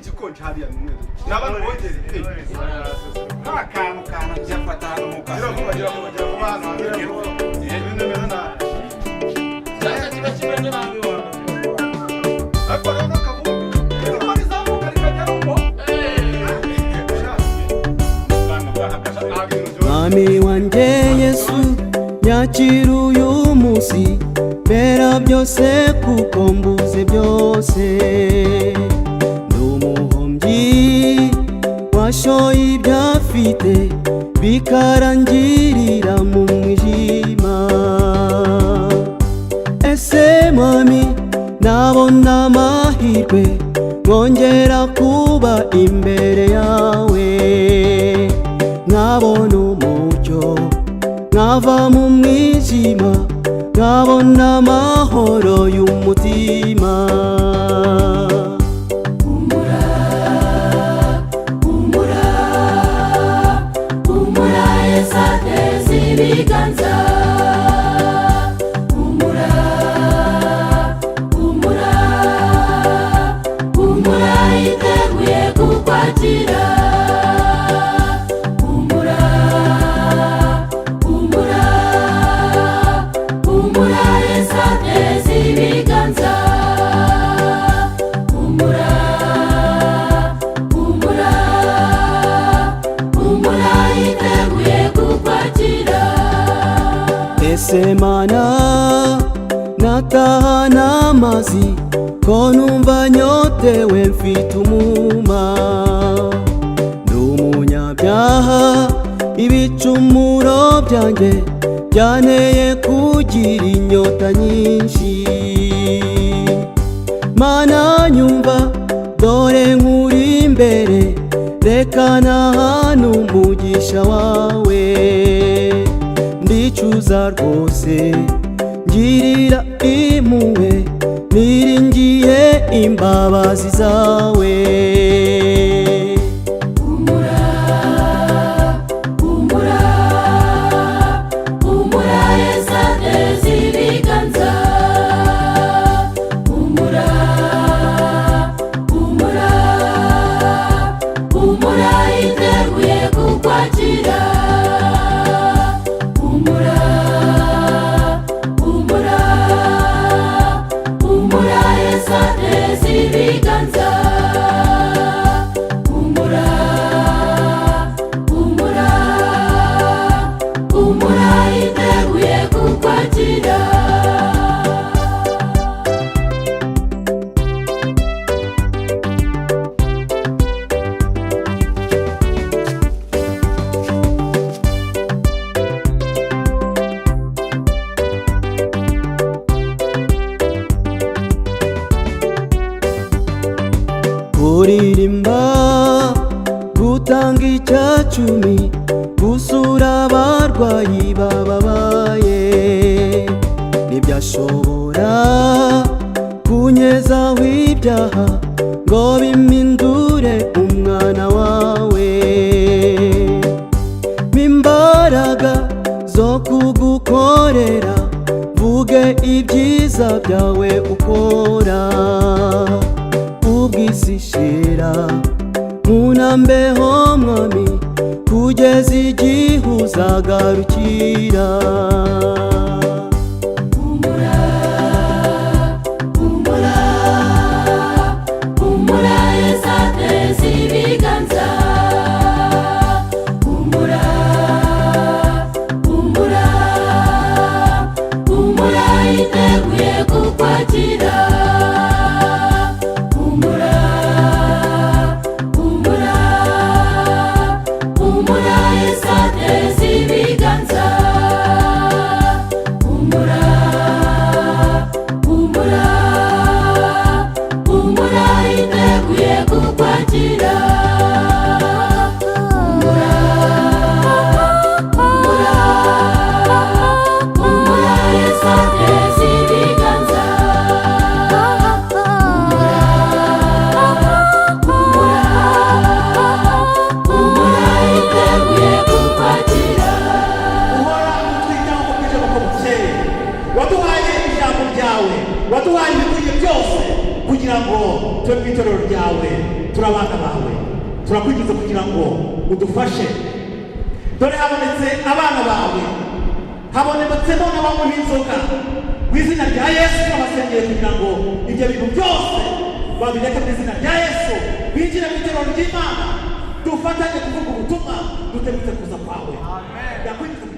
igikonje hariya numwe n'abantu bongere ntakantu byafata hano mu kazi gira mu bana ibintu meza na cyangwa kiba kibane babiwa akora no kavu ko bizamuka rikajyaho Mwami wanjye Yesu nyakira uyu munsi bera byose kuko mbuze byose ndumuhombyi washoye ibyafite bikarangirira mu mwijima ese Mwami nabona amahirwe nkongera kuba imbere yawe nkabona umucyo nkava mu mwijima nkabona amahoro y'umutima humura Yesu ateze ibiganza humura yiteguye kukwakira ese Mana natahana amazi ko numva nyotewe mfite umuma ndi umunyabyaha ibicumuro byanjye byanteye kugira inyota nyinshi Mana nyumva dore nkuri imbere reka nahana umugisha wawe ndicuza rwose ngirira impuhwe niringiye imbabazi zawe humura Yesu ateze ibiganza humura yiteguye kukwakira ibiganza humura yiteguye kukwakira kuririmba gutanga icyacumi gusura abarwayi bababaye ntibyashobora kunyezaho ibyaha ngo bimpindure umwana wawe m'imbaraga zo kugukorera vuge ibyiza byawe ukora ubwisishira munambeho Mwami kugeza igihe uzagarukira humura Yesu ateze ibiganza humura yiteguye kukwakira humura Yesu ateze ibiganza humura yiteguye kukwakira humura Yesu ateze ibiganza humura yiteguye kukwakira uhora utwitaho kuje ko bukeye waduhaye ijambo ryawe waduhaye ibintu byose kugira ngo twe mu itorero ryawe turi abana bawe, turakwinjiza kugira ngo udufashe. Dore habonetse abana bawe, habonetse none abamuha inzoga. Mu izina rya Yesu turabasengeye kugira ngo ibyo bintu byose babireke mu izina rya Yesu, binjire mu iterero ry'Imana, dufatanye kuvuga ubutumwa, dutegutse kuza kwawe. Amen.